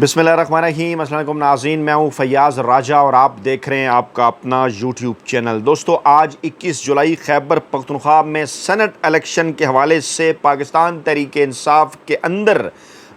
बिस्मिल्लाहिर्रहमानिर्रहीम। अस्सलाम वालेकुम नाज़रीन, मैं हूँ फैयाज़ राजा और आप देख रहे हैं आपका अपना यूट्यूब चैनल। दोस्तों, आज 21 जुलाई खैबर पख्तूनख्वा में सेनेट इलेक्शन के हवाले से पाकिस्तान तहरीक इंसाफ के अंदर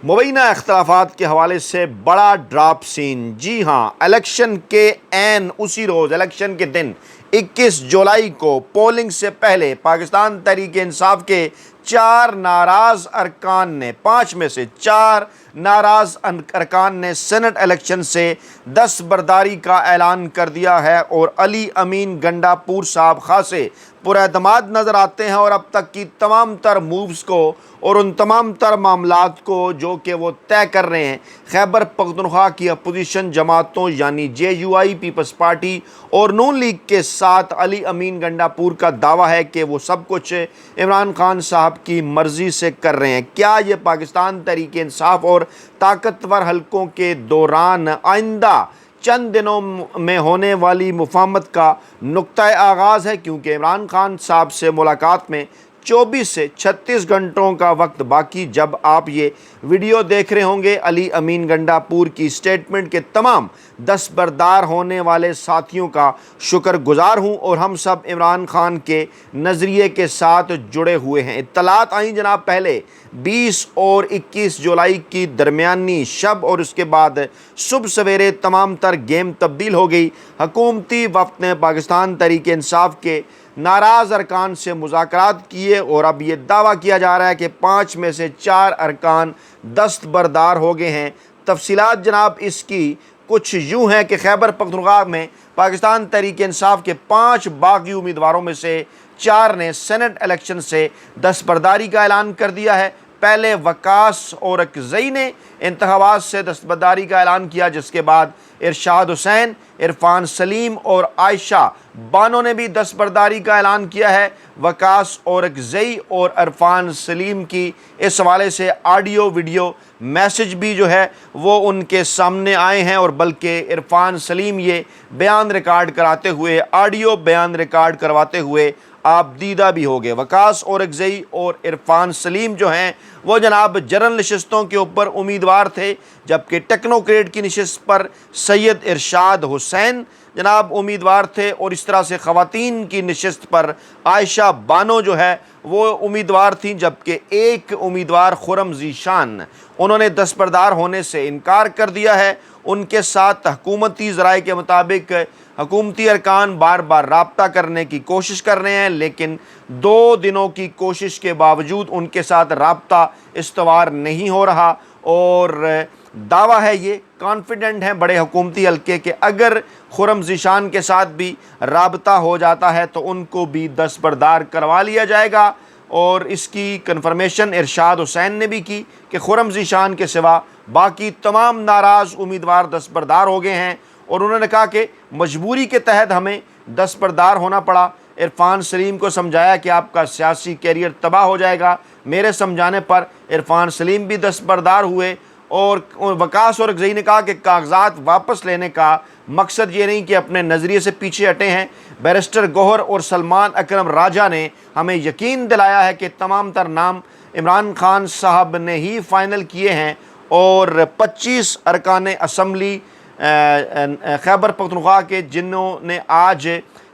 मुबैना इख्तलाफात के हवाले से बड़ा ड्रॉप सीन। जी हाँ, इलेक्शन के ऐन उसी रोज़, इलेक्शन के दिन 21 जुलाई को पोलिंग से पहले पाकिस्तान तहरीक इंसाफ के 4 नाराज़ अरकान ने, 5 में से 4 नाराज़ अरकान ने सेनेट इलेक्शन से दस्तबरदारी का ऐलान कर दिया है और अली अमीन गंडापुर साहब खासे पुरएतमाद नज़र आते हैं और अब तक की तमाम तर मूव्स को और उन तमाम तर मामलात को जो कि वो तय कर रहे हैं खैबर पख्तूनख्वा की अपोजिशन जमातों यानी JUI पीपल्स पार्टी और नून लीग के साथ अली अमीन गंडापुर का दावा है कि वो सब कुछ इमरान खान साहब की मर्ज़ी से कर रहे हैं। क्या ये पाकिस्तान तहरीक इंसाफ और ताकतवर हलकों के दौरान आइंदा चंद दिनों में होने वाली मुफाहमत का नुक्ता आगाज़ है? क्योंकि इमरान खान साहब से मुलाकात में 24 से 36 घंटों का वक्त बाकी। जब आप ये वीडियो देख रहे होंगे, अली अमीन गंडापुर की स्टेटमेंट के तमाम दस्तबरदार होने वाले साथियों का शुक्रगुजार हूँ और हम सब इमरान खान के नज़रिए के साथ जुड़े हुए हैं। इत्तलात आई जनाब पहले 20 और 21 जुलाई की दरमियानी शब और उसके बाद सुबह सवेरे तमाम तर गेम तब्दील हो गई। हुकूमती वफ़द ने पाकिस्तान तहरीक इंसाफ के नाराज़ अरकान से मुज़ाकरात किए और अब ये दावा किया जा रहा है कि 5 में से 4 अरकान दस्तबरदार हो गए हैं। तफसीलात जनाब इसकी कुछ यूँ हैं कि खैबर पख्तूनख्वा में पाकिस्तान तहरीक इंसाफ के 5 बागी उम्मीदवारों में से 4 ने सेनेट इलेक्शन से दस्तबरदारी का ऐलान कर दिया है। पहले वकास औरकज़ई ने इंतखाबात से दस्तबरदारी का ऐलान किया, जिसके बाद इरशाद हुसैन, इरफान सलीम और आयशा बानो ने भी दस्तबरदारी का ऐलान किया है। वकास औरकज़ई और इरफान सलीम की इस हवाले से ऑडियो वीडियो मैसेज भी जो है वो उनके सामने आए हैं और बल्कि इरफान सलीम ये बयान रिकॉर्ड कराते हुए, ऑडियो बयान रिकॉर्ड करवाते हुए आप दीदा भी हो गए। वकास औरकज़ई और इरफान सलीम जो हैं वो जनाब जनरल नशिस्तों के ऊपर उम्मीदवार थे, जबकि टेक्नोक्रेट की नशिस्त पर सैयद इरशाद हुसैन जनाब उम्मीदवार थे और इस तरह से ख़वातीन की नशिस्त पर आयशा बानो जो है वो उम्मीदवार थी, जबकि एक उम्मीदवार खुरम ज़ीशान उन्होंने दस्तबरदार होने से इनकार कर दिया है। उनके साथ हुकूमती ज़राए के मुताबिक हुकूमती अरकान बार बार रब्ता करने की कोशिश कर रहे हैं, लेकिन 2 दिनों की कोशिश के बावजूद उनके साथ रब्ता इस्तवार नहीं हो रहा और दावा है, ये कॉन्फिडेंट हैं बड़े हुकूमती हल्के के अगर खुरम ज़ीशान के साथ भी रब्ता हो जाता है तो उनको भी दस्तबरदार करवा लिया जाएगा। और इसकी कन्फर्मेशन इरशाद हुसैन ने भी की कि खुरम ज़ीशान के सिवा बाकी तमाम नाराज़ उम्मीदवार दस्तबरदार हो गए हैं और उन्होंने कहा कि मजबूरी के तहत हमें दस्तबरदार होना पड़ा। इरफान सलीम को समझाया कि आपका सियासी कैरियर तबाह हो जाएगा। मेरे समझाने पर इरफान सलीम भी दस्तबरदार हुए और वकास औरकज़ई ने कहा कि कागजात वापस लेने का मकसद ये नहीं कि अपने नज़रिए से पीछे हटे हैं। बैरिस्टर गौहर और सलमान अकरम राजा ने हमें यकीन दिलाया है कि तमाम तर नाम इमरान खान साहब ने ही फ़ाइनल किए हैं और 25 अरकान असम्बली खैबर पख्तूनख्वा के जिन्होंने आज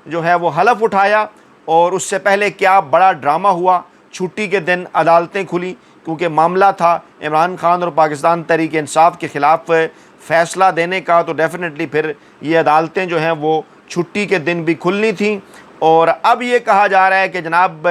जो है वो हलफ उठाया और उससे पहले क्या बड़ा ड्रामा हुआ। छुट्टी के दिन अदालतें खुली क्योंकि मामला था इमरान खान और पाकिस्तान तहरीक इंसाफ के ख़िलाफ़ फ़ैसला देने का, तो डेफ़िनेटली फिर ये अदालतें जो हैं वो छुट्टी के दिन भी खुलनी थी। और अब ये कहा जा रहा है कि जनाब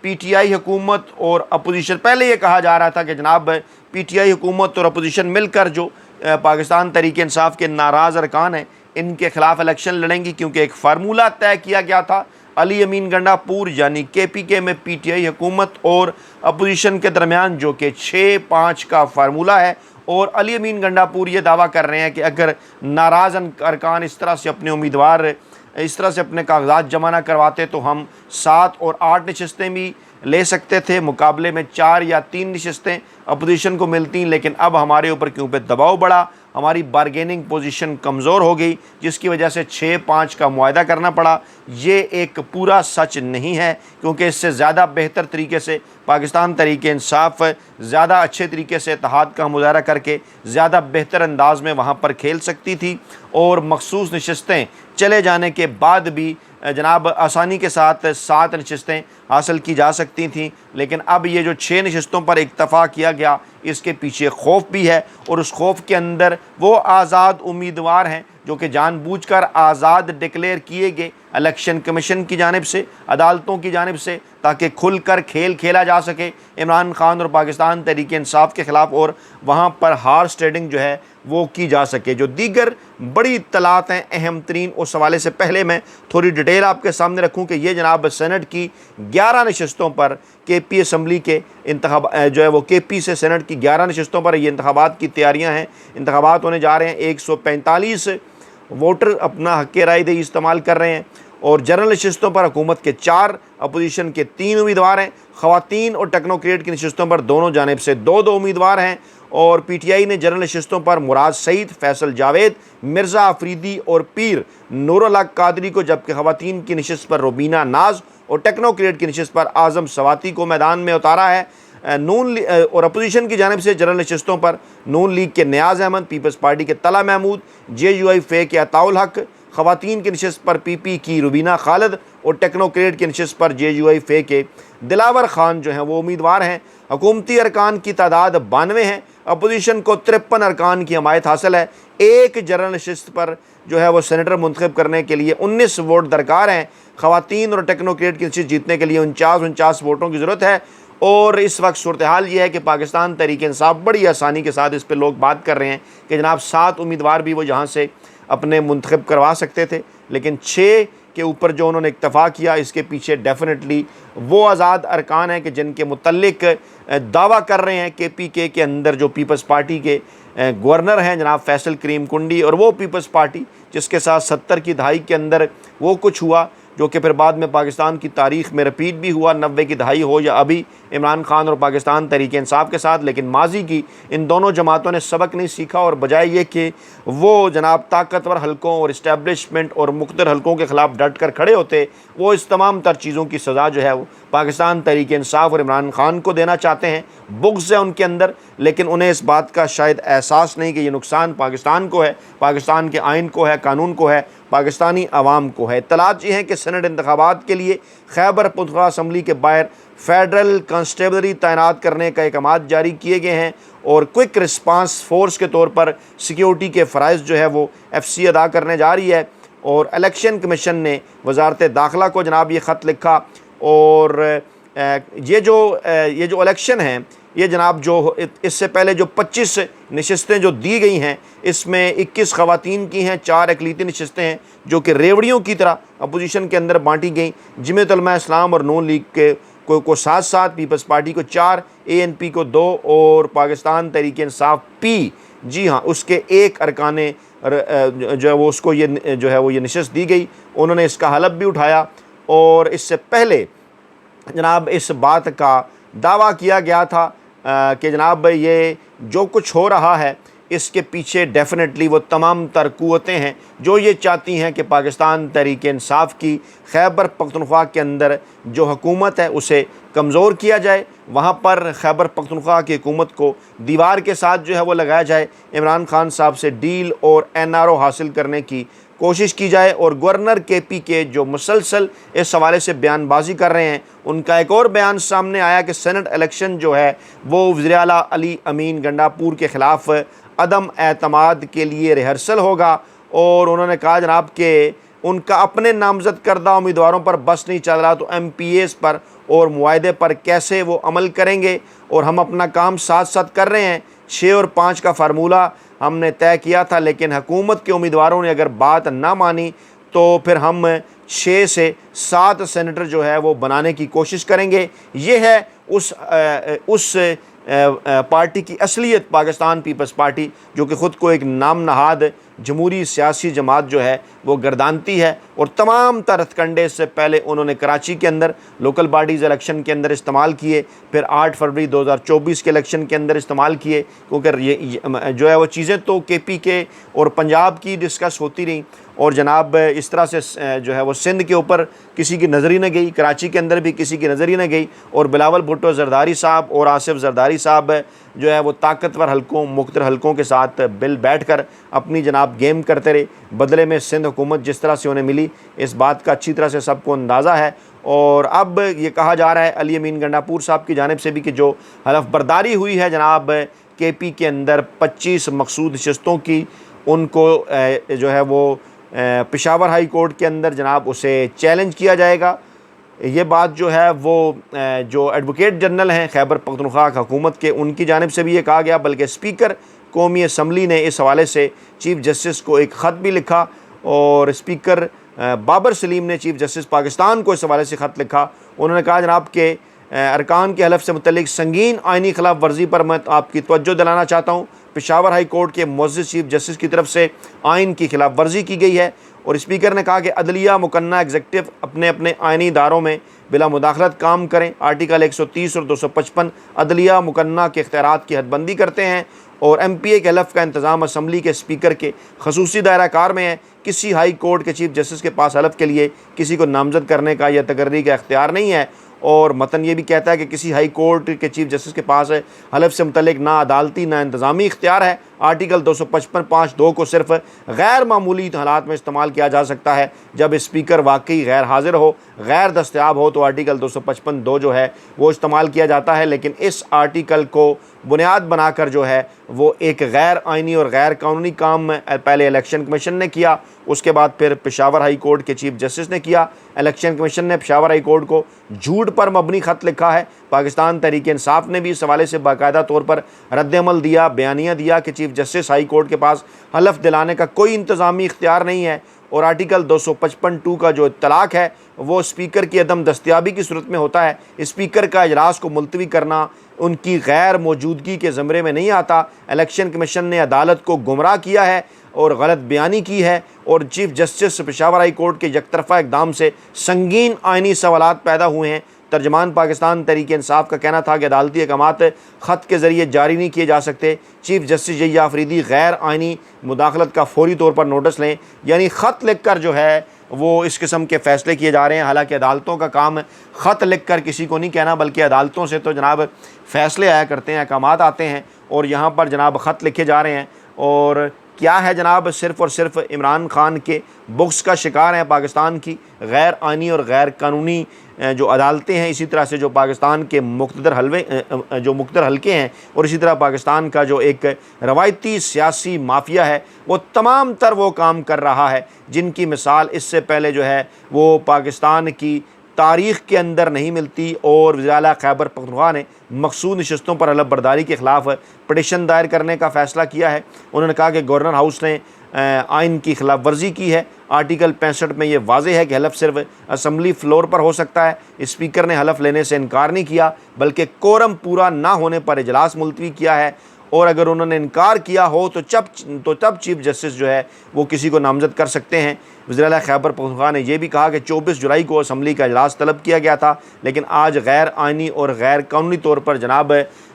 PTI हुकूमत और अपोजिशन, पहले ये कहा जा रहा था कि जनाब PTI हुकूमत और अपोजिशन मिलकर जो पाकिस्तान तहरीक इंसाफ के नाराज़ अरकान हैं इनके ख़िलाफ़ इलेक्शन लड़ेंगी, क्योंकि एक फार्मूला तय किया गया था अली अमीन गंडापुर यानी KPK में PTI हुकूमत और अपोजिशन के दरमियान, जो कि 6-5 का फार्मूला है। और अली अमीन गंडापुर ये दावा कर रहे हैं कि अगर नाराज़ अरकान इस तरह से अपने उम्मीदवार इस तरह से अपने कागजात जमा ना करवाते तो हम 7 और 8 नशस्तें भी ले सकते थे, मुकाबले में 4 या 3 नशस्तें अपोजिशन को मिलती, लेकिन अब हमारे ऊपर क्यों पे दबाव बढ़ा, हमारी बारगेनिंग पोजीशन कमज़ोर हो गई, जिसकी वजह से 6-5 का मुआहदा करना पड़ा। ये एक पूरा सच नहीं है, क्योंकि इससे ज़्यादा बेहतर तरीके से पाकिस्तान तहरीक इंसाफ ज़्यादा अच्छे तरीके से इत्तेहाद का मुजाहरा करके ज़्यादा बेहतर अंदाज में वहाँ पर खेल सकती थी, और मखसूस नशस्तें चले जाने के बाद भी जनाब आसानी के साथ 7 नशस्तें हासिल की जा सकती थीं। लेकिन अब ये जो 6 नशस्तों पर इत्तफा किया गया, इसके पीछे खौफ भी है, और उस खौफ के अंदर वो आज़ाद उम्मीदवार हैं जो कि जानबूझकर आज़ाद डिक्लेयर किए गए इलेक्शन कमीशन की जानिब से, अदालतों की जानिब से, ताकि खुलकर खेल खेला जा सके इमरान खान और पाकिस्तान तहरीक इंसाफ के ख़िलाफ़, और वहाँ पर हार्स ट्रेडिंग जो है वो की जा सके। जो दीगर बड़ी इत्तलात हैं अहम तरीन, उस हवाले से पहले मैं थोड़ी डिटेल आपके सामने रखूँ कि ये जनाब सेनेट की 11 नशस्तों पर KP असम्बली के इंतखाब जो है वो KP से सेनेट की 11 नशस्तों पर ये इंतखाबात की तैयारियाँ हैं। इंतखाबात होने जा रहे हैं, 145 वोटर अपना हक़ राय दही इस्तेमाल कर रहे हैं, और जनरल नशस्तों पर हुकूमत के 4, अपोजिशन के 3 उम्मीदवार हैं। ख़वातीन और टेक्नोक्रेट की नशस्तों पर दोनों जानिब से 2-2 उम्मीदवार हैं, और PTI ने जनरल नशस्तों पर मुराद सईद, फैसल जावेद, मिर्ज़ा अफरीदी और पीर नूरुल हक कादरी को, जबकि ख़वातीन की नशस्त पर रुबीना नाज और टेक्नोक्रेट की नशस्त पर आज़म सवाती को मैदान में उतारा है। और अपोजिशन की जानिब से जनरल नशस्तों पर नून लीग के नियाज़ अहमद, पीपल्स पार्टी के तला महमूद, JUI फ़े के अताउल हक, ख़वातीन की नशस्त पर PP की रुबीना खालिद और टेक्नोक्रेट की नशस्त पर JUI फ़े के दिलावर खान जो हैं वो उम्मीदवार हैं। हुकूमती अरकान की तादाद 92 है, अपोजिशन को 53 अरकान की हमायत हासिल है। एक जनरल नशस्त पर जो है वो सेनेटर मुंतखब करने के लिए 19 वोट दरकार हैं। ख़वातीन और टेक्नोक्रेट की नशस्त जीतने के लिए 49 वोटों की ज़रूरत है, और इस वक्त सूरत हाल ये है कि पाकिस्तान तहरीक इंसाफ बड़ी आसानी के साथ इस पर लोग बात कर रहे हैं कि जनाब 7 उम्मीदवार भी वो जहाँ से अपने मुंतखब करवा सकते थे, लेकिन 6 के ऊपर जो उन्होंने इक्तफ़ा किया, इसके पीछे डेफिनेटली वो आज़ाद अरकान हैं कि जिनके मुतल्लिक दावा कर रहे हैं KPK के अंदर जो पीपल्स पार्टी के गवर्नर हैं जनाब फैसल करीम कुंडी, और वो पीपल्स पार्टी जिसके साथ 70 की दहाई के अंदर वो कुछ हुआ जो कि फिर बाद में पाकिस्तान की तारीख़ में रिपीट भी हुआ, 90 की दहाई हो या अभी इमरान खान और पाकिस्तान तहरीक इंसाफ के साथ। लेकिन माजी की इन दोनों जमातों ने सबक नहीं सीखा, और बजाय ये कि वो जनाब ताकतवर हलकों और इस्टेब्लिशमेंट और मुख्तर हलकों के ख़िलाफ़ डट कर खड़े होते, वो इस तमाम तर चीज़ों की सज़ा जो है वो पाकिस्तान तहरीक इंसाफ और इमरान खान को देना चाहते हैं। बुग़्ज़ है उनके अंदर, लेकिन उन्हें इस बात का शायद एहसास नहीं कि ये नुकसान पाकिस्तान को है, पाकिस्तान के आइन को है, कानून को है, पाकिस्तानी अवाम को है। इत्तलात ये हैं कि सेनेट इंतखाबात के लिए खैबर पख्तूनख्वा असम्बली के बाहर फेडरल कांस्टेबलरी तैनात करने का अहकाम जारी किए गए हैं, और क्विक रिस्पांस फोर्स के तौर पर सिक्योरिटी के फ़राइज़ जो है वो FC अदा करने जा रही है। और इलेक्शन कमीशन ने वजारत दाखिला को जनाब ये ख़त लिखा, और ये जो इलेक्शन हैं ये जनाब जो इससे पहले जो 25 नशस्तें जो दी गई हैं, इसमें 21 ख़वातीन की हैं, 4 अक़लीती नशस्तें हैं जो कि रेवड़ियों की तरह अपोजिशन के अंदर बांटी गई। जमीयत उलमा इस्लाम और नून लीग के को 7-7, पीपल्स पार्टी को 4, ANP को 2 और पाकिस्तान तहरीक इंसाफ P, जी हाँ, उसके 1 अरकाने जो है वो उसको ये जो है वो ये नशस्त दी गई। उन्होंने इसका हलफ भी उठाया, और इससे पहले जनाब इस बात का दावा किया गया था कि जनाब ये जो कुछ हो रहा है इसके पीछे डेफिनेटली वो तमाम तर क़ुव्वतें हैं जो ये चाहती हैं कि पाकिस्तान तहरीक इंसाफ की खैबर पख्तूनख्वा के अंदर जो हुकूमत है उसे कमज़ोर किया जाए, वहाँ पर खैबर पख्तूनख्वा की हुकूमत को दीवार के साथ जो है वो लगाया जाए, इमरान खान साहब से डील और NRO हासिल करने की कोशिश की जाए। और गवर्नर KP के जो मुसलसल इस हवाले से बयानबाजी कर रहे हैं, उनका एक और बयान सामने आया कि सेनेट इलेक्शन जो है वो वज़ीर आला अली अमीन गंडापुर के ख़िलाफ़ अदम एतमाद के लिए रिहर्सल होगा, और उन्होंने कहा जनाब कि उनका अपने नामज़द करदा उम्मीदवारों पर बस नहीं चल रहा, तो MPAs पर और मुआहदे पर कैसे वो अमल करेंगे, और हम अपना काम साथ साथ कर रहे हैं। 6 और 5 का फार्मूला हमने तय किया था, लेकिन हुकूमत के उम्मीदवारों ने अगर बात ना मानी तो फिर हम 6 से 7 सेनेटर जो है वो बनाने की कोशिश करेंगे। ये है उस पार्टी की असलियत, पाकिस्तान पीपल्स पार्टी, जो कि ख़ुद को एक नाम नहाद जमहूरी सियासी जमात जो है वो गर्दानती है और तमाम तर हथकंडे से पहले उन्होंने कराची के अंदर लोकल बॉडीज़ इलेक्शन के अंदर इस्तेमाल किए, फिर 8 फरवरी 2024 के इलेक्शन के अंदर इस्तेमाल किए, क्योंकि ये जो है वो चीज़ें तो KP के और पंजाब की डिस्कस होती रहीं और जनाब इस तरह से जो है वो सिंध के ऊपर किसी की नज़र ही न गई, कराची के अंदर भी किसी की नज़र ही न गई और बिलावल भुट्टो जरदारी साहब और आसिफ जरदारी साहब जो है वो ताकतवर हलकों मुख्तर हलकों के साथ बिल बैठ कर अपनी जनाब गेम करते रहे। बदले में सिंध हुकूमत जिस तरह से उन्हें मिली, इस बात का अच्छी तरह से सबको अंदाज़ा है। और अब ये कहा जा रहा है अली अमीन गंडापुर साहब की जानिब से भी कि जो हलफ बर्दारी हुई है जनाब KP के अंदर 25 मकसूद नशस्तों की, उनको जो है वो पेशावर हाई कोर्ट के अंदर जनाब उसे चैलेंज किया जाएगा। ये बात जो है वो जो एडवोकेट जनरल हैं खैबर पख्तूनख्वा हुकूमत के, उनकी जानिब से भी ये कहा गया, बल्कि स्पीकर कौमी असम्बली ने इस हवाले से चीफ जस्टिस को एक ख़त भी लिखा और स्पीकर बाबर सलीम ने चीफ जस्टिस पाकिस्तान को इस हवाले से ख़त लिखा। उन्होंने कहा जनाब के अरकान के हलफ से मुतल्लिक संगीन आइनी खिलाफ वर्जी पर मैं आपकी तवज्जो दिलाना चाहता हूँ। पेशावर हाई कोर्ट के मुअज़्ज़िज़ चीफ जस्टिस की तरफ से आइन की खिलाफ वर्जी की गई है और स्पीकर ने कहा कि अदलिया मुकन्ना एग्जीक्यूटिव अपने अपने आइनी इदारों में बिला मुदाखलत काम करें। आर्टिकल 130 और 255 अदलिया मुकन्ना के इख्तियारात की हदबंदी करते हैं और MPA के हलफ का इंतज़ाम असम्बली के स्पीकर के खसूसी दायरा कार में है। किसी हाई कोर्ट के चीफ जस्टिस के पास हलफ के लिए किसी को नामज़द करने का या तकर्री का इख्तियार नहीं है। और मतन ये भी कहता है कि किसी हाई कोर्ट के चीफ जस्टिस के पास हलफ से मुतल्लिक ना अदालती ना इंतज़ामी इख्तियार है। आर्टिकल 255(5)(2) को सिर्फ गैर मामूली हालात में इस्तेमाल किया जा सकता है, जब स्पीकर वाकई गैर हाजिर हो, गैर दस्तयाब हो तो आर्टिकल 255(2) जो है वो इस्तेमाल किया जाता है। लेकिन इस आर्टिकल को बुनियाद बनाकर जो है वो एक गैर आइनी और गैर कानूनी काम पहले इलेक्शन कमीशन ने किया, उसके बाद फिर पेशावर हाई कोर्ट के चीफ जस्टिस ने किया। इलेक्शन कमीशन ने पेशावर हाई कोर्ट को झूठ पर मबनी ख़त लिखा है। पाकिस्तान तहरीक इंसाफ ने भी इस हवाले से बाकायदा तौर पर रद्द-ए-अमल दिया, बयानिया दिया कि चीफ जस्टिस हाई कोर्ट के पास हलफ दिलाने का कोई इंतज़ामी इख्तियार नहीं है और आर्टिकल 255(2) का जो इत्तलाक है वो स्पीकर की अदम दस्तयाबी की सूरत में होता है। स्पीकर का इजलास को मुलतवी करना उनकी गैर मौजूदगी के ज़मरे में नहीं आता। इलेक्शन कमीशन ने अदालत को गुमराह किया है और गलत बयानी की है और chief justice Peshawar high court के यकतरफ़ा इक़दाम से संगीन आइनी सवालात पैदा हुए हैं। तर्जमान पाकिस्तान तहरीक इंसाफ का कहना था कि अदालती अहकामात ख़त के ज़रिए जारी नहीं किए जा सकते। चीफ जस्टिस यही आफरीदी गैर आइनी मुदाखलत का फौरी तौर पर नोटिस लें, यानी ख़त लिख कर जो है वो इस किस्म के फ़ैसले किए जा रहे हैं। हालांकि अदालतों का काम ख़त लिख कर किसी को नहीं कहना, बल्कि अदालतों से तो जनाब फ़ैसले आया करते हैं, अहकामात आते हैं और यहाँ पर जनाब ख़त लिखे जा रहे हैं। और क्या है जनाब, सिर्फ़ और सिर्फ इमरान खान के बुक्स का शिकार हैं पाकिस्तान की गैर आइनी और गैर कानूनी जो अदालतें हैं, इसी तरह से जो पाकिस्तान के मुख्तर हलके हैं और इसी तरह पाकिस्तान का जो एक रवायती सियासी माफिया है वो तमाम तर वो काम कर रहा है जिनकी मिसाल इससे पहले जो है वो पाकिस्तान की तारीख़ के अंदर नहीं मिलती। और वज़ीर-ए-आला खैबर पख्तूनख्वा ने मकसूद नशस्तों पर हलफ बर्दारी के ख़िलाफ़ पटिशन दायर करने का फ़ैसला किया है। उन्होंने कहा कि गवर्नर हाउस ने आइन की खिलाफ वर्जी की है। आर्टिकल 65 में ये वाज़ेह है कि हलफ सिर्फ असम्बली फ्लोर पर हो सकता है। स्पीकर ने हलफ लेने से इनकार नहीं किया, बल्कि कोरम पूरा ना होने पर इजलास मुलतवी किया है और अगर उन्होंने इनकार किया हो तो तब चीफ जस्टिस जो है वो किसी को नामज़द कर सकते हैं। वज़ीर-ए-आला खैबर पख्तूनख्वा ने यह भी कहा कि 24 जुलाई को असम्बली का इजलास तलब किया गया था, लेकिन आज गैर आइनी और गैर कानूनी तौर पर जनाब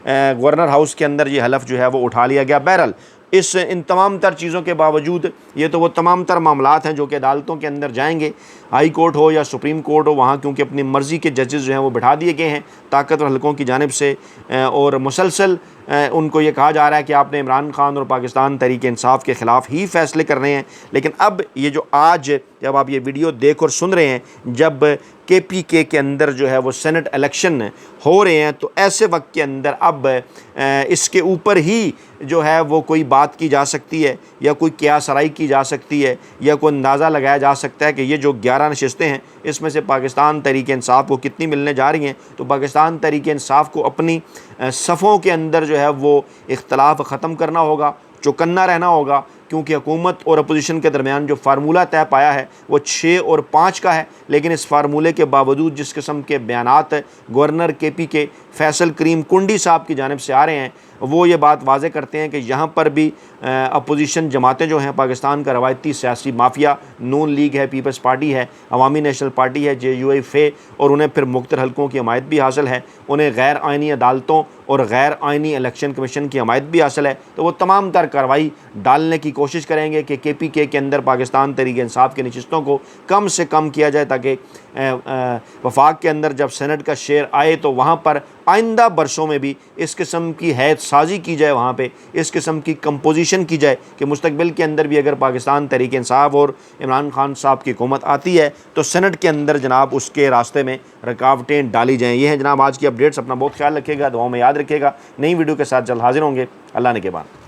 गवर्नर हाउस के अंदर ये हलफ जो है वो उठा लिया गया। बहरहाल इन तमाम तर चीज़ों के बावजूद ये तो वो तमाम तर मामलात हैं जो कि अदालतों के अंदर जाएंगे, हाई कोर्ट हो या सुप्रीम कोर्ट हो, वहाँ क्योंकि अपनी मर्ज़ी के जजेस जो हैं वो बिठा दिए गए हैं ताकतवर हलकों की जानिब से और मुसलसल उनको ये कहा जा रहा है कि आपने इमरान खान और पाकिस्तान तहरीक इंसाफ के ख़िलाफ़ ही फ़ैसले करने हैं। लेकिन अब ये जो आज जब आप ये वीडियो देख और सुन रहे हैं, जब KPK के अंदर जो है वो सेनेट इलेक्शन हो रहे हैं, तो ऐसे वक्त के अंदर अब इसके ऊपर ही जो है वो कोई बात की जा सकती है या कोई क़यासराई की जा सकती है या कोई अंदाज़ा लगाया जा सकता है कि ये जो 11 नशस्तें हैं इसमें से पाकिस्तान तहरीक इंसाफ को कितनी मिलने जा रही हैं। तो पाकिस्तान तहरीक इंसाफ को अपनी सफ़ों के अंदर जो है वो इख्तलाफ ख़त्म करना होगा। चौकन्ना रहना होगा, क्योंकि हुकूमत और अपोजिशन के दरमियान जो फार्मूला तय पाया है वो 6 और 5 का है। लेकिन इस फार्मूले के बावजूद जिस किस्म के बयानात गवर्नर KP के फैसल करीम कुंडी साहब की जानिब से आ रहे हैं, वो ये बात वाज़े करते हैं कि यहाँ पर भी अपोजिशन जमातें जो हैं, पाकिस्तान का रवायती सियासी माफिया नून लीग है, पीपल्स पार्टी है, अवामी नेशनल पार्टी है, JUI और उन्हें फिर मुख्तलिफ हल्कों की हमायत भी हासिल है, उन्हें गैर आइनी अदालतों और गैर आइनी इलेक्शन कमीशन की हमायत भी हासिल है। तो वो तमाम तर कार्रवाई डालने की कोशिश करेंगे कि KPK के अंदर पाकिस्तान तहरीक इंसाफ की नशिस्तों को कम से कम किया जाए, ताकि वफाक के अंदर जब सेनेट का शेयर आए तो वहाँ पर आइंदा बरसों में भी इस किस्म की हैत साजी की जाए, वहाँ पे इस किस्म की कंपोजिशन की जाए कि मुस्तकबिल के अंदर भी अगर पाकिस्तान तहरीक इंसाफ और इमरान खान साहब की हुकूमत आती है तो सेनेट के अंदर जनाब उसके रास्ते में रुकावटें डाली जाएँ। ये हैं जनाब आज की अपडेट्स। अपना बहुत ख्याल रखिएगा, दुआओं में याद रखिएगा। नई वीडियो के साथ जल्द हाजिर होंगे। अल्लाह ने के बाद।